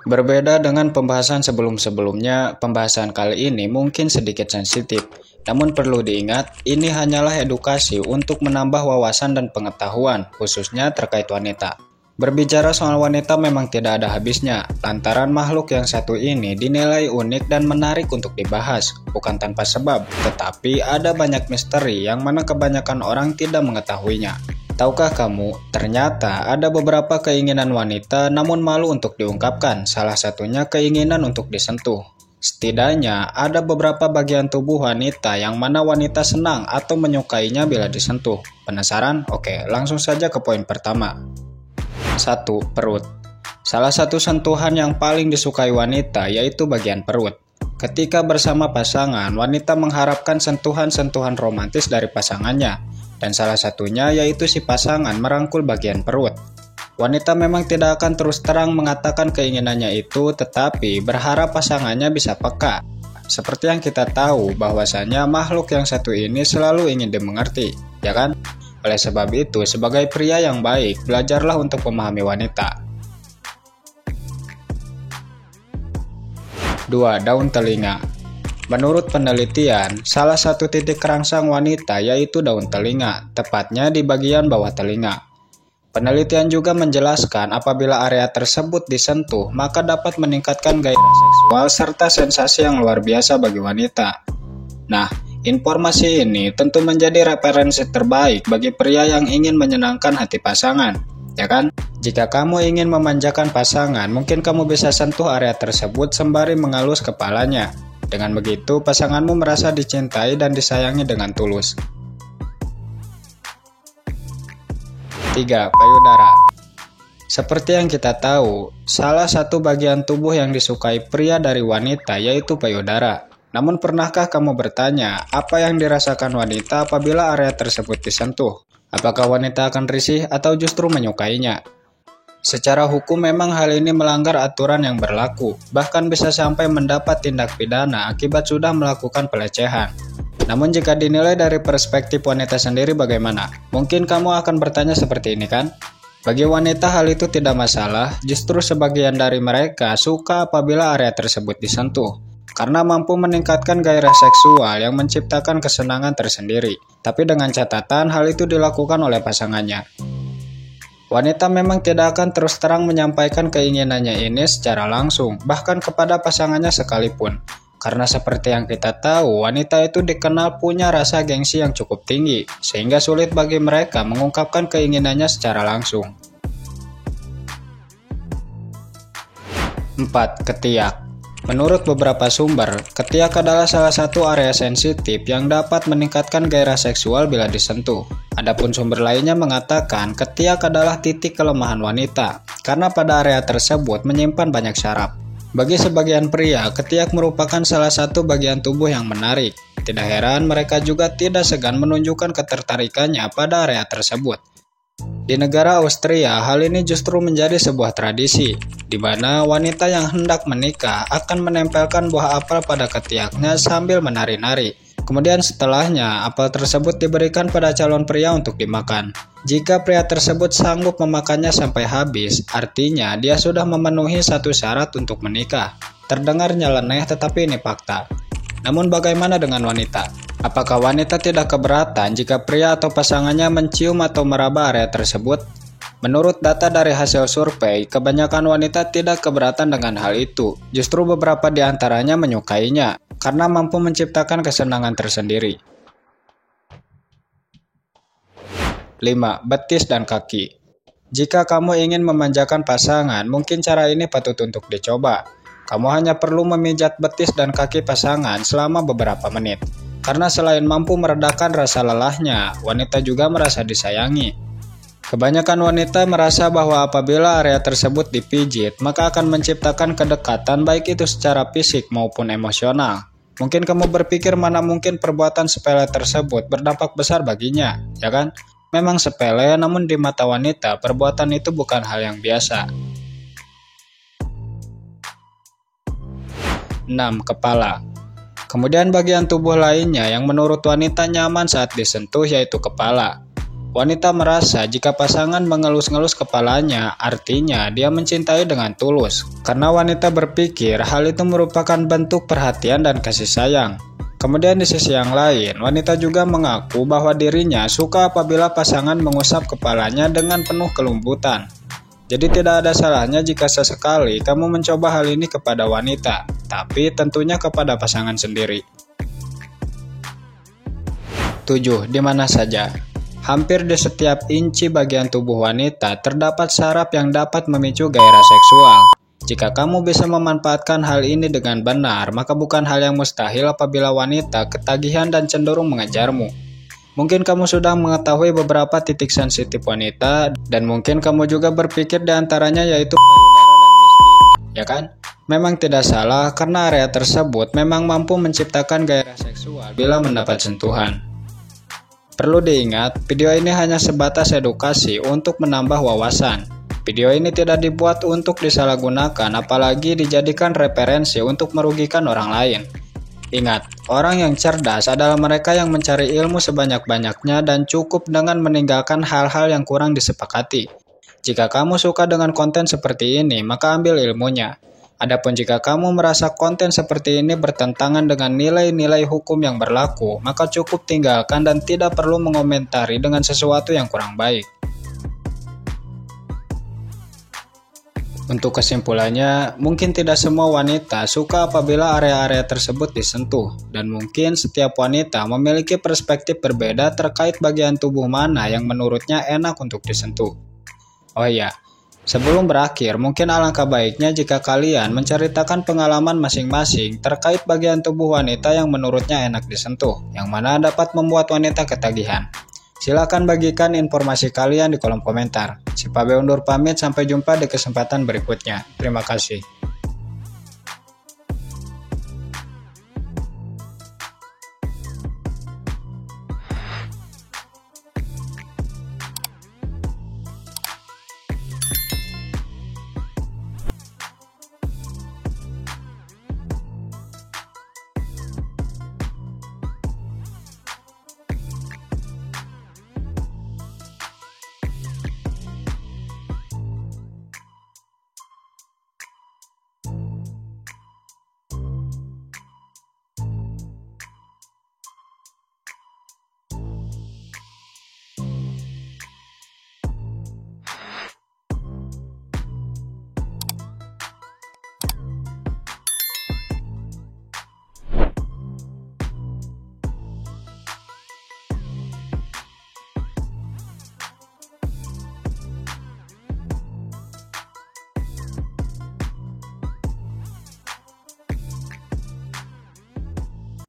Berbeda dengan pembahasan sebelum-sebelumnya, pembahasan kali ini mungkin sedikit sensitif. Namun perlu diingat, ini hanyalah edukasi untuk menambah wawasan dan pengetahuan, khususnya terkait wanita. Berbicara soal wanita memang tidak ada habisnya, lantaran makhluk yang satu ini dinilai unik dan menarik untuk dibahas, bukan tanpa sebab, tetapi ada banyak misteri yang mana kebanyakan orang tidak mengetahuinya. Tahukah kamu, ternyata ada beberapa keinginan wanita namun malu untuk diungkapkan, salah satunya keinginan untuk disentuh. Setidaknya, ada beberapa bagian tubuh wanita yang mana wanita senang atau menyukainya bila disentuh. Penasaran? Oke, langsung saja ke poin pertama. 1. Perut. Salah satu sentuhan yang paling disukai wanita yaitu bagian perut. Ketika bersama pasangan, wanita mengharapkan sentuhan-sentuhan romantis dari pasangannya, dan salah satunya yaitu si pasangan merangkul bagian perut. Wanita memang tidak akan terus terang mengatakan keinginannya itu, tetapi berharap pasangannya bisa peka. Seperti yang kita tahu bahwasanya makhluk yang satu ini selalu ingin dimengerti, ya kan? Oleh sebab itu, sebagai pria yang baik, belajarlah untuk memahami wanita. 2. Daun telinga. Menurut penelitian, salah satu titik kerangsang wanita yaitu daun telinga, tepatnya di bagian bawah telinga. Penelitian juga menjelaskan apabila area tersebut disentuh, maka dapat meningkatkan gairah seksual serta sensasi yang luar biasa bagi wanita. Nah, informasi ini tentu menjadi referensi terbaik bagi pria yang ingin menyenangkan hati pasangan, ya kan? Jika kamu ingin memanjakan pasangan, mungkin kamu bisa sentuh area tersebut sembari mengalus kepalanya. Dengan begitu, pasanganmu merasa dicintai dan disayangi dengan tulus. 3. Payudara. Seperti yang kita tahu, salah satu bagian tubuh yang disukai pria dari wanita yaitu payudara. Namun pernahkah kamu bertanya, apa yang dirasakan wanita apabila area tersebut disentuh? Apakah wanita akan risih atau justru menyukainya? Secara hukum memang hal ini melanggar aturan yang berlaku, bahkan bisa sampai mendapat tindak pidana akibat sudah melakukan pelecehan. Namun jika dinilai dari perspektif wanita sendiri bagaimana? Mungkin kamu akan bertanya seperti ini kan? Bagi wanita hal itu tidak masalah, justru sebagian dari mereka suka apabila area tersebut disentuh, karena mampu meningkatkan gairah seksual yang menciptakan kesenangan tersendiri. Tapi dengan catatan hal itu dilakukan oleh pasangannya. Wanita memang tidak akan terus terang menyampaikan keinginannya ini secara langsung, bahkan kepada pasangannya sekalipun. Karena seperti yang kita tahu, wanita itu dikenal punya rasa gengsi yang cukup tinggi, sehingga sulit bagi mereka mengungkapkan keinginannya secara langsung. 4. Ketiak. Menurut beberapa sumber, ketiak adalah salah satu area sensitif yang dapat meningkatkan gairah seksual bila disentuh. Adapun sumber lainnya mengatakan ketiak adalah titik kelemahan wanita, karena pada area tersebut menyimpan banyak syaraf. Bagi sebagian pria, ketiak merupakan salah satu bagian tubuh yang menarik. Tidak heran mereka juga tidak segan menunjukkan ketertarikannya pada area tersebut. Di negara Austria, hal ini justru menjadi sebuah tradisi, di mana wanita yang hendak menikah akan menempelkan buah apel pada ketiaknya sambil menari-nari. Kemudian setelahnya, apel tersebut diberikan pada calon pria untuk dimakan. Jika pria tersebut sanggup memakannya sampai habis, artinya dia sudah memenuhi satu syarat untuk menikah. Terdengar nyeleneh, tetapi ini fakta. Namun bagaimana dengan wanita? Apakah wanita tidak keberatan jika pria atau pasangannya mencium atau meraba area tersebut? Menurut data dari hasil survei, kebanyakan wanita tidak keberatan dengan hal itu. Justru beberapa di antaranya menyukainya, karena mampu menciptakan kesenangan tersendiri. 5. Betis dan kaki. Jika kamu ingin memanjakan pasangan, mungkin cara ini patut untuk dicoba. Kamu hanya perlu memijat betis dan kaki pasangan selama beberapa menit. Karena selain mampu meredakan rasa lelahnya, wanita juga merasa disayangi. Kebanyakan wanita merasa bahwa apabila area tersebut dipijit, maka akan menciptakan kedekatan baik itu secara fisik maupun emosional. Mungkin kamu berpikir mana mungkin perbuatan sepele tersebut berdampak besar baginya, ya kan? Memang sepele, namun di mata wanita, perbuatan itu bukan hal yang biasa. 6. Kepala. Kemudian bagian tubuh lainnya yang menurut wanita nyaman saat disentuh yaitu kepala. Wanita merasa jika pasangan mengelus-ngelus kepalanya, artinya dia mencintai dengan tulus. Karena wanita berpikir hal itu merupakan bentuk perhatian dan kasih sayang. Kemudian di sisi yang lain, wanita juga mengaku bahwa dirinya suka apabila pasangan mengusap kepalanya dengan penuh kelembutan. Jadi tidak ada salahnya jika sesekali kamu mencoba hal ini kepada wanita, tapi tentunya kepada pasangan sendiri. 7. Di mana saja? Hampir di setiap inci bagian tubuh wanita terdapat saraf yang dapat memicu gairah seksual. Jika kamu bisa memanfaatkan hal ini dengan benar, maka bukan hal yang mustahil apabila wanita ketagihan dan cenderung mengejarmu. Mungkin kamu sudah mengetahui beberapa titik sensitif wanita, dan mungkin kamu juga berpikir diantaranya yaitu payudara dan misfi, ya kan? Memang tidak salah karena area tersebut memang mampu menciptakan gairah seksual bila mendapat sentuhan. Perlu diingat, video ini hanya sebatas edukasi untuk menambah wawasan. Video ini tidak dibuat untuk disalahgunakan, apalagi dijadikan referensi untuk merugikan orang lain. Ingat, orang yang cerdas adalah mereka yang mencari ilmu sebanyak-banyaknya dan cukup dengan meninggalkan hal-hal yang kurang disepakati. Jika kamu suka dengan konten seperti ini, maka ambil ilmunya. Adapun jika kamu merasa konten seperti ini bertentangan dengan nilai-nilai hukum yang berlaku, maka cukup tinggalkan dan tidak perlu mengomentari dengan sesuatu yang kurang baik. Untuk kesimpulannya, mungkin tidak semua wanita suka apabila area-area tersebut disentuh, dan mungkin setiap wanita memiliki perspektif berbeda terkait bagian tubuh mana yang menurutnya enak untuk disentuh. Oh iya, sebelum berakhir, mungkin alangkah baiknya jika kalian menceritakan pengalaman masing-masing terkait bagian tubuh wanita yang menurutnya enak disentuh, yang mana dapat membuat wanita ketagihan. Silakan bagikan informasi kalian di kolom komentar. Si Pabe undur pamit, sampai jumpa di kesempatan berikutnya. Terima kasih.